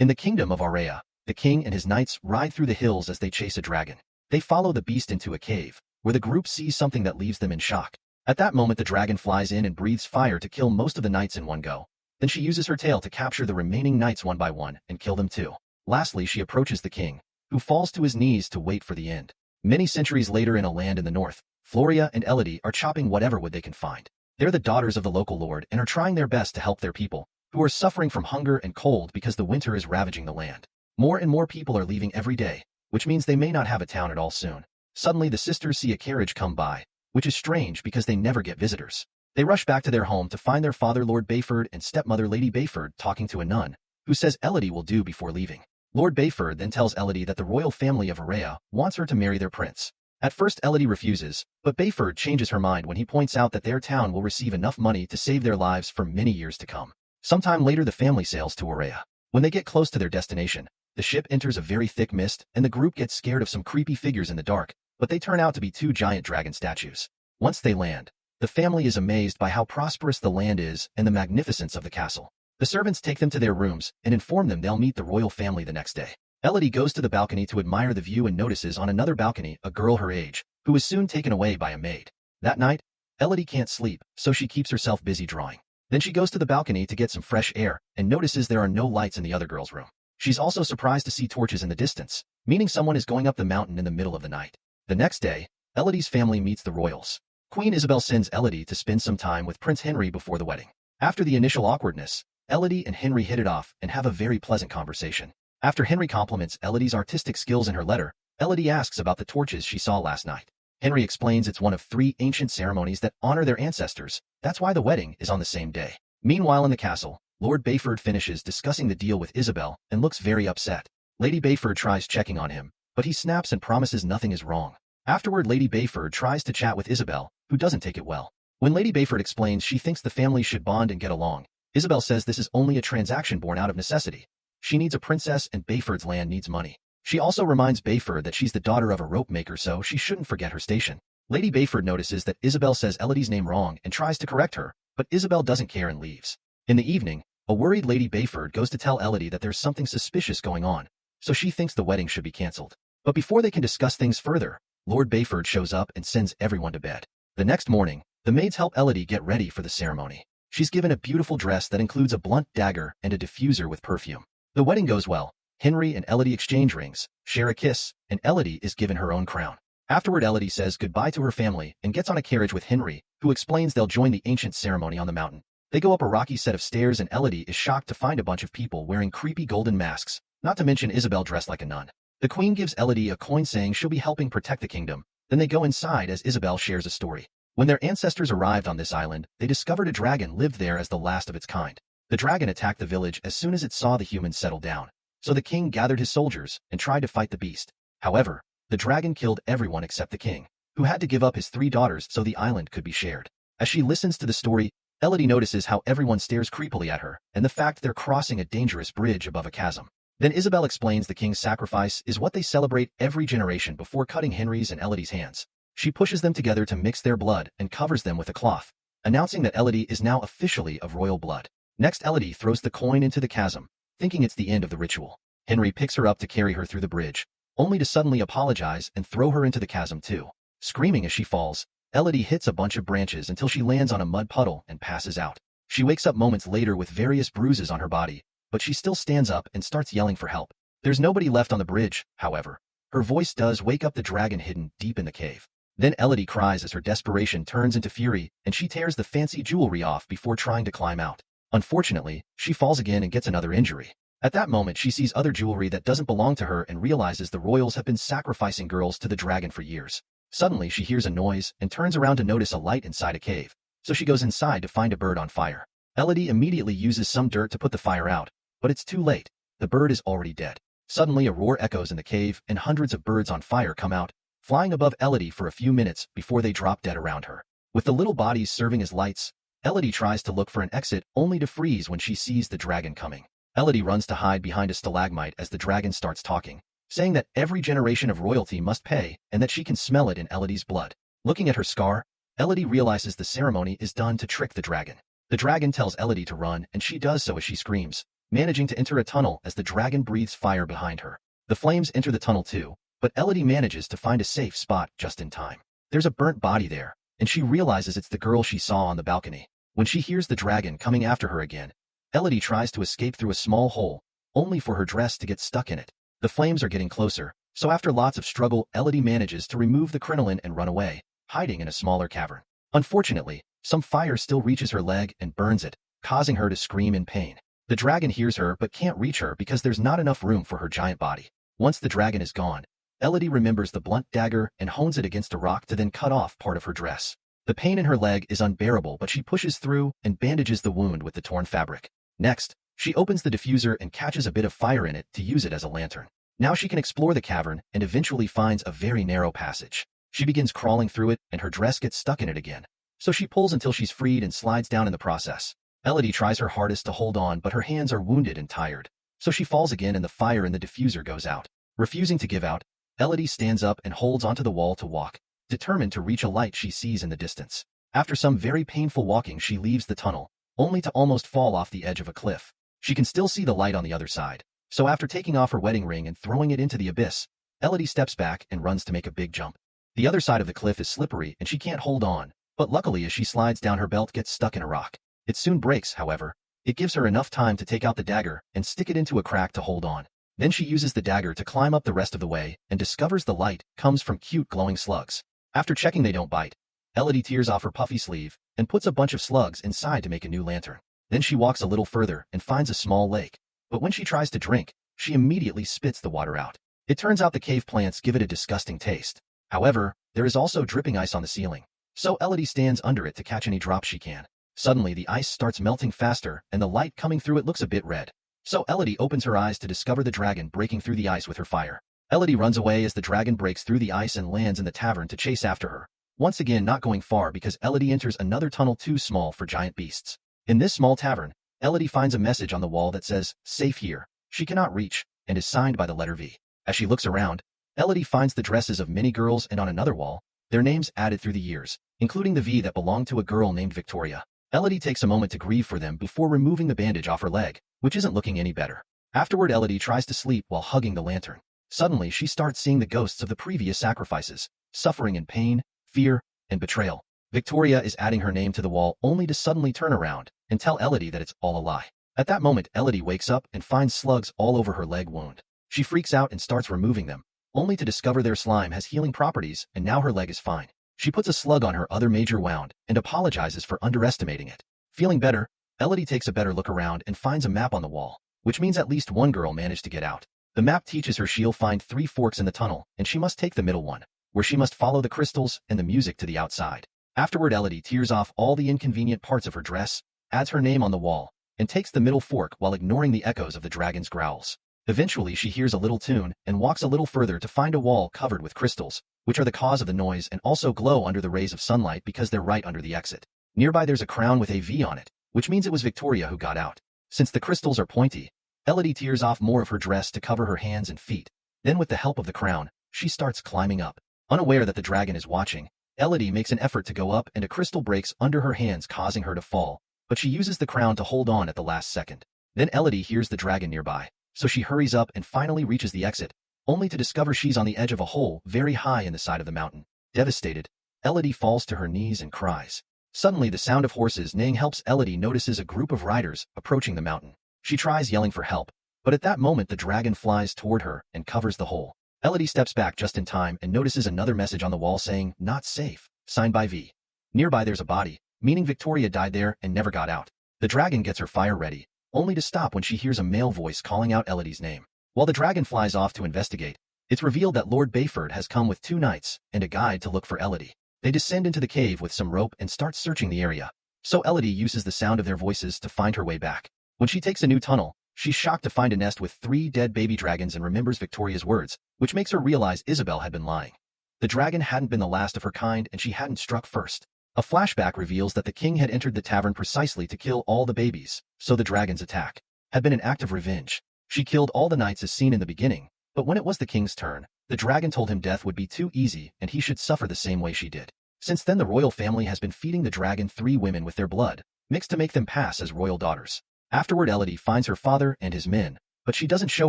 In the kingdom of Aurea, the king and his knights ride through the hills as they chase a dragon. They follow the beast into a cave, where the group sees something that leaves them in shock. At that moment, the dragon flies in and breathes fire to kill most of the knights in one go. Then she uses her tail to capture the remaining knights one by one and kill them too. Lastly, she approaches the king, who falls to his knees to wait for the end. Many centuries later, in a land in the north, Floria and Elodie are chopping whatever wood they can find. They're the daughters of the local lord and are trying their best to help their people, who are suffering from hunger and cold because the winter is ravaging the land. More and more people are leaving every day, which means they may not have a town at all soon. Suddenly, the sisters see a carriage come by, which is strange because they never get visitors. They rush back to their home to find their father Lord Bayford and stepmother Lady Bayford talking to a nun, who says Elodie will do before leaving. Lord Bayford then tells Elodie that the royal family of Aurea wants her to marry their prince. At first, Elodie refuses, but Bayford changes her mind when he points out that their town will receive enough money to save their lives for many years to come. Sometime later, the family sails to Aurea. When they get close to their destination, the ship enters a very thick mist, and the group gets scared of some creepy figures in the dark, but they turn out to be two giant dragon statues. Once they land, the family is amazed by how prosperous the land is and the magnificence of the castle. The servants take them to their rooms and inform them they'll meet the royal family the next day. Elodie goes to the balcony to admire the view and notices on another balcony a girl her age, who is soon taken away by a maid. That night, Elodie can't sleep, so she keeps herself busy drawing. Then she goes to the balcony to get some fresh air and notices there are no lights in the other girl's room. She's also surprised to see torches in the distance, meaning someone is going up the mountain in the middle of the night. The next day, Elodie's family meets the royals. Queen Isabel sends Elodie to spend some time with Prince Henry before the wedding. After the initial awkwardness, Elodie and Henry hit it off and have a very pleasant conversation. After Henry compliments Elodie's artistic skills in her letter, Elodie asks about the torches she saw last night. Henry explains it's one of 3 ancient ceremonies that honor their ancestors. That's why the wedding is on the same day. Meanwhile, in the castle, Lord Bayford finishes discussing the deal with Isabel and looks very upset. Lady Bayford tries checking on him, but he snaps and promises nothing is wrong. Afterward, Lady Bayford tries to chat with Isabel, who doesn't take it well. When Lady Bayford explains she thinks the families should bond and get along, Isabel says this is only a transaction born out of necessity. She needs a princess and Bayford's land needs money. She also reminds Bayford that she's the daughter of a rope maker, so she shouldn't forget her station. Lady Bayford notices that Isabel says Elodie's name wrong and tries to correct her, but Isabel doesn't care and leaves. In the evening, a worried Lady Bayford goes to tell Elodie that there's something suspicious going on, so she thinks the wedding should be cancelled. But before they can discuss things further, Lord Bayford shows up and sends everyone to bed. The next morning, the maids help Elodie get ready for the ceremony. She's given a beautiful dress that includes a blunt dagger and a diffuser with perfume. The wedding goes well. Henry and Elodie exchange rings, share a kiss, and Elodie is given her own crown. Afterward, Elodie says goodbye to her family and gets on a carriage with Henry, who explains they'll join the ancient ceremony on the mountain. They go up a rocky set of stairs and Elodie is shocked to find a bunch of people wearing creepy golden masks, not to mention Isabel dressed like a nun. The queen gives Elodie a coin saying she'll be helping protect the kingdom. Then they go inside as Isabel shares a story. When their ancestors arrived on this island, they discovered a dragon lived there as the last of its kind. The dragon attacked the village as soon as it saw the humans settle down. So the king gathered his soldiers and tried to fight the beast. However, the dragon killed everyone except the king, who had to give up his 3 daughters so the island could be shared. As she listens to the story, Elodie notices how everyone stares creepily at her and the fact they're crossing a dangerous bridge above a chasm. Then Isabel explains the king's sacrifice is what they celebrate every generation before cutting Henry's and Elodie's hands. She pushes them together to mix their blood and covers them with a cloth, announcing that Elodie is now officially of royal blood. Next, Elodie throws the coin into the chasm, thinking it's the end of the ritual. Henry picks her up to carry her through the bridge, only to suddenly apologize and throw her into the chasm too. Screaming as she falls, Elodie hits a bunch of branches until she lands on a mud puddle and passes out. She wakes up moments later with various bruises on her body, but she still stands up and starts yelling for help. There's nobody left on the bridge, however. Her voice does wake up the dragon hidden deep in the cave. Then Elodie cries as her desperation turns into fury, and she tears the fancy jewelry off before trying to climb out. Unfortunately, she falls again and gets another injury. At that moment, she sees other jewelry that doesn't belong to her and realizes the royals have been sacrificing girls to the dragon for years. Suddenly, she hears a noise and turns around to notice a light inside a cave. So she goes inside to find a bird on fire. Elodie immediately uses some dirt to put the fire out, but it's too late. The bird is already dead. Suddenly, a roar echoes in the cave and hundreds of birds on fire come out, flying above Elodie for a few minutes before they drop dead around her. With the little bodies serving as lights, Elodie tries to look for an exit only to freeze when she sees the dragon coming. Elodie runs to hide behind a stalagmite as the dragon starts talking, saying that every generation of royalty must pay and that she can smell it in Elodie's blood. Looking at her scar, Elodie realizes the ceremony is done to trick the dragon. The dragon tells Elodie to run and she does so as she screams, managing to enter a tunnel as the dragon breathes fire behind her. The flames enter the tunnel too, but Elodie manages to find a safe spot just in time. There's a burnt body there, and she realizes it's the girl she saw on the balcony. When she hears the dragon coming after her again, Elodie tries to escape through a small hole, only for her dress to get stuck in it. The flames are getting closer, so after lots of struggle, Elodie manages to remove the crinoline and run away, hiding in a smaller cavern. Unfortunately, some fire still reaches her leg and burns it, causing her to scream in pain. The dragon hears her but can't reach her because there's not enough room for her giant body. Once the dragon is gone, Elodie remembers the blunt dagger and hones it against a rock to then cut off part of her dress. The pain in her leg is unbearable, but she pushes through and bandages the wound with the torn fabric. Next, she opens the diffuser and catches a bit of fire in it to use it as a lantern. Now she can explore the cavern and eventually finds a very narrow passage. She begins crawling through it and her dress gets stuck in it again. So she pulls until she's freed and slides down in the process. Elodie tries her hardest to hold on, but her hands are wounded and tired. So she falls again and the fire in the diffuser goes out. Refusing to give out, Elodie stands up and holds onto the wall to walk, determined to reach a light she sees in the distance. After some very painful walking, she leaves the tunnel, only to almost fall off the edge of a cliff. She can still see the light on the other side. So after taking off her wedding ring and throwing it into the abyss, Elodie steps back and runs to make a big jump. The other side of the cliff is slippery and she can't hold on, but luckily as she slides down her belt gets stuck in a rock. It soon breaks, however. It gives her enough time to take out the dagger and stick it into a crack to hold on. Then she uses the dagger to climb up the rest of the way and discovers the light comes from cute glowing slugs. After checking they don't bite, Elodie tears off her puffy sleeve and puts a bunch of slugs inside to make a new lantern. Then she walks a little further and finds a small lake. But when she tries to drink, she immediately spits the water out. It turns out the cave plants give it a disgusting taste. However, there is also dripping ice on the ceiling. So Elodie stands under it to catch any drops she can. Suddenly the ice starts melting faster and the light coming through it looks a bit red. So Elodie opens her eyes to discover the dragon breaking through the ice with her fire. Elodie runs away as the dragon breaks through the ice and lands in the tavern to chase after her. Once again not going far because Elodie enters another tunnel too small for giant beasts. In this small tavern, Elodie finds a message on the wall that says, "Safe here." She cannot reach, and is signed by the letter V. As she looks around, Elodie finds the dresses of many girls and on another wall, their names added through the years, including the V that belonged to a girl named Victoria. Elodie takes a moment to grieve for them before removing the bandage off her leg, which isn't looking any better. Afterward, Elodie tries to sleep while hugging the lantern. Suddenly, she starts seeing the ghosts of the previous sacrifices, suffering in pain, fear, and betrayal. Victoria is adding her name to the wall only to suddenly turn around and tell Elodie that it's all a lie. At that moment, Elodie wakes up and finds slugs all over her leg wound. She freaks out and starts removing them, only to discover their slime has healing properties and now her leg is fine. She puts a slug on her other major wound and apologizes for underestimating it. Feeling better, Elodie takes a better look around and finds a map on the wall, which means at least one girl managed to get out. The map teaches her she'll find 3 forks in the tunnel and she must take the middle one, where she must follow the crystals and the music to the outside. Afterward, Elodie tears off all the inconvenient parts of her dress, adds her name on the wall, and takes the middle fork while ignoring the echoes of the dragon's growls. Eventually, she hears a little tune and walks a little further to find a wall covered with crystals, which are the cause of the noise and also glow under the rays of sunlight because they're right under the exit. Nearby there's a crown with a V on it, which means it was Victoria who got out. Since the crystals are pointy, Elodie tears off more of her dress to cover her hands and feet. Then with the help of the crown, she starts climbing up. Unaware that the dragon is watching, Elodie makes an effort to go up and a crystal breaks under her hands causing her to fall, but she uses the crown to hold on at the last second. Then Elodie hears the dragon nearby, so she hurries up and finally reaches the exit, only to discover she's on the edge of a hole very high in the side of the mountain. Devastated, Elodie falls to her knees and cries. Suddenly the sound of horses neighing helps Elodie notices a group of riders approaching the mountain. She tries yelling for help, but at that moment the dragon flies toward her and covers the hole. Elodie steps back just in time and notices another message on the wall saying, "Not safe," signed by V. Nearby there's a body, meaning Victoria died there and never got out. The dragon gets her fire ready, only to stop when she hears a male voice calling out Elodie's name. While the dragon flies off to investigate, it's revealed that Lord Bayford has come with 2 knights and a guide to look for Elodie. They descend into the cave with some rope and start searching the area. So Elodie uses the sound of their voices to find her way back. When she takes a new tunnel, she's shocked to find a nest with 3 dead baby dragons and remembers Victoria's words, which makes her realize Isabel had been lying. The dragon hadn't been the last of her kind and she hadn't struck first. A flashback reveals that the king had entered the tavern precisely to kill all the babies, so the dragon's attack had been an act of revenge. She killed all the knights as seen in the beginning, but when it was the king's turn, the dragon told him death would be too easy and he should suffer the same way she did. Since then the royal family has been feeding the dragon 3 women with their blood, mixed to make them pass as royal daughters. Afterward, Elodie finds her father and his men, but she doesn't show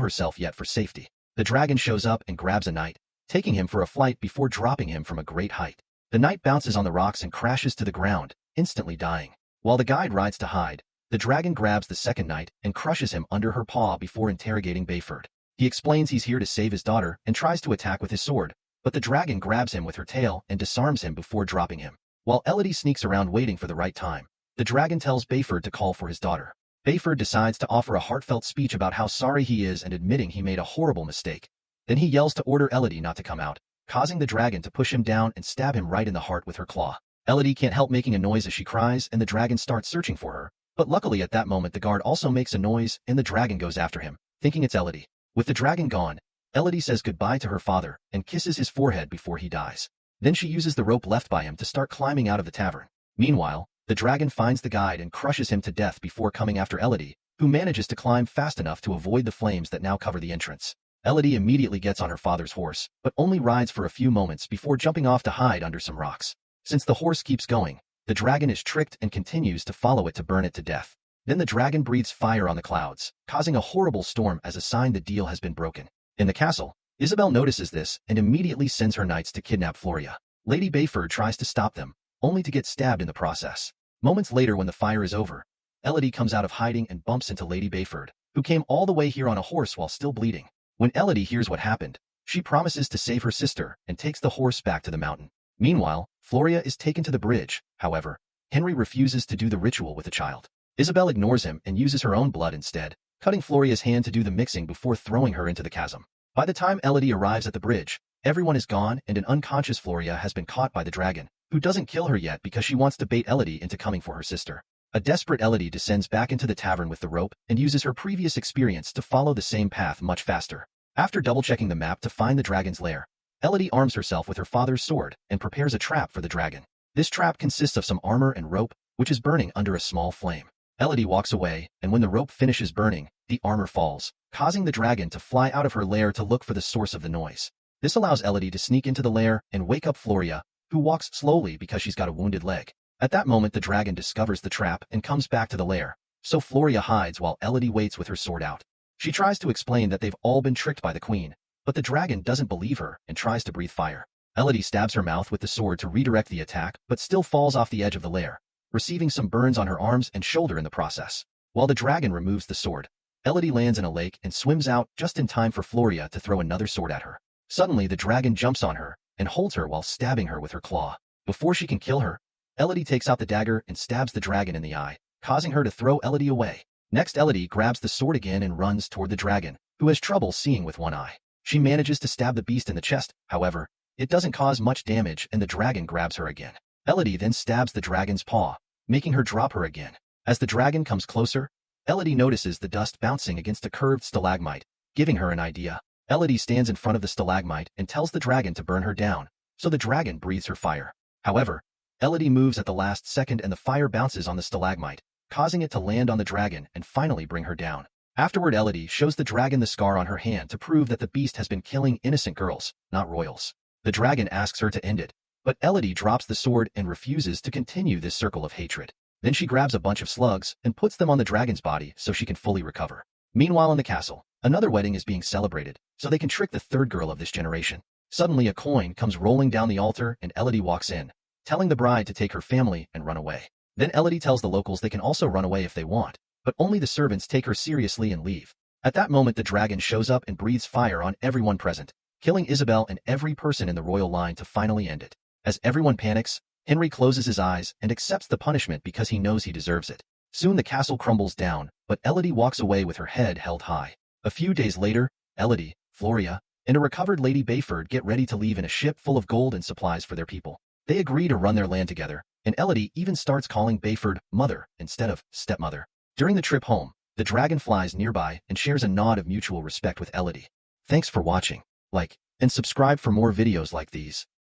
herself yet for safety. The dragon shows up and grabs a knight, taking him for a flight before dropping him from a great height. The knight bounces on the rocks and crashes to the ground, instantly dying. While the guide rides to hide, the dragon grabs the second knight and crushes him under her paw before interrogating Bayford. He explains he's here to save his daughter and tries to attack with his sword, but the dragon grabs him with her tail and disarms him before dropping him. While Elodie sneaks around waiting for the right time, the dragon tells Bayford to call for his daughter. Bayford decides to offer a heartfelt speech about how sorry he is and admitting he made a horrible mistake. Then he yells to order Elodie not to come out, causing the dragon to push him down and stab him right in the heart with her claw. Elodie can't help making a noise as she cries, and the dragon starts searching for her. But luckily at that moment the guard also makes a noise and the dragon goes after him, thinking it's Elodie. With the dragon gone, Elodie says goodbye to her father and kisses his forehead before he dies. Then she uses the rope left by him to start climbing out of the tavern. Meanwhile, the dragon finds the guide and crushes him to death before coming after Elodie, who manages to climb fast enough to avoid the flames that now cover the entrance. Elodie immediately gets on her father's horse, but only rides for a few moments before jumping off to hide under some rocks. Since the horse keeps going, the dragon is tricked and continues to follow it to burn it to death. Then the dragon breathes fire on the clouds, causing a horrible storm as a sign the deal has been broken. In the castle, Isabel notices this and immediately sends her knights to kidnap Floria. Lady Bayford tries to stop them, only to get stabbed in the process. Moments later, when the fire is over, Elodie comes out of hiding and bumps into Lady Bayford, who came all the way here on a horse while still bleeding. When Elodie hears what happened, she promises to save her sister and takes the horse back to the mountain. Meanwhile, Floria is taken to the bridge. However, Henry refuses to do the ritual with the child. Isabel ignores him and uses her own blood instead, cutting Floria's hand to do the mixing before throwing her into the chasm. By the time Elodie arrives at the bridge, everyone is gone and an unconscious Floria has been caught by the dragon, who doesn't kill her yet because she wants to bait Elodie into coming for her sister. A desperate Elodie descends back into the tavern with the rope and uses her previous experience to follow the same path much faster. After double-checking the map to find the dragon's lair, Elodie arms herself with her father's sword and prepares a trap for the dragon. This trap consists of some armor and rope, which is burning under a small flame. Elodie walks away, and when the rope finishes burning, the armor falls, causing the dragon to fly out of her lair to look for the source of the noise. This allows Elodie to sneak into the lair and wake up Floria, who walks slowly because she's got a wounded leg. At that moment, the dragon discovers the trap and comes back to the lair, so Floria hides while Elodie waits with her sword out. She tries to explain that they've all been tricked by the queen, but the dragon doesn't believe her and tries to breathe fire. Elodie stabs her mouth with the sword to redirect the attack, but still falls off the edge of the lair, receiving some burns on her arms and shoulder in the process. While the dragon removes the sword, Elodie lands in a lake and swims out just in time for Floria to throw another sword at her. Suddenly, the dragon jumps on her and holds her while stabbing her with her claw. Before she can kill her, Elodie takes out the dagger and stabs the dragon in the eye, causing her to throw Elodie away. Next, Elodie grabs the sword again and runs toward the dragon, who has trouble seeing with one eye. She manages to stab the beast in the chest, however, it doesn't cause much damage and the dragon grabs her again. Elodie then stabs the dragon's paw, making her drop her again. As the dragon comes closer, Elodie notices the dust bouncing against a curved stalagmite, giving her an idea. Elodie stands in front of the stalagmite and tells the dragon to burn her down, so the dragon breathes her fire. However, Elodie moves at the last second and the fire bounces on the stalagmite, causing it to land on the dragon and finally bring her down. Afterward, Elodie shows the dragon the scar on her hand to prove that the beast has been killing innocent girls, not royals. The dragon asks her to end it, but Elodie drops the sword and refuses to continue this circle of hatred. Then she grabs a bunch of slugs and puts them on the dragon's body so she can fully recover. Meanwhile, in the castle, another wedding is being celebrated, so they can trick the third girl of this generation. Suddenly, a coin comes rolling down the altar and Elodie walks in, telling the bride to take her family and run away. Then Elodie tells the locals they can also run away if they want, but only the servants take her seriously and leave. At that moment, the dragon shows up and breathes fire on everyone present, killing Isabel and every person in the royal line to finally end it. As everyone panics, Henry closes his eyes and accepts the punishment because he knows he deserves it. Soon the castle crumbles down, but Elodie walks away with her head held high. A few days later, Elodie, Floria, and a recovered Lady Bayford get ready to leave in a ship full of gold and supplies for their people. They agree to run their land together, and Elodie even starts calling Bayford mother instead of stepmother. During the trip home, the dragon flies nearby and shares a nod of mutual respect with Elodie. Thanks for watching. Like and subscribe for more videos like these.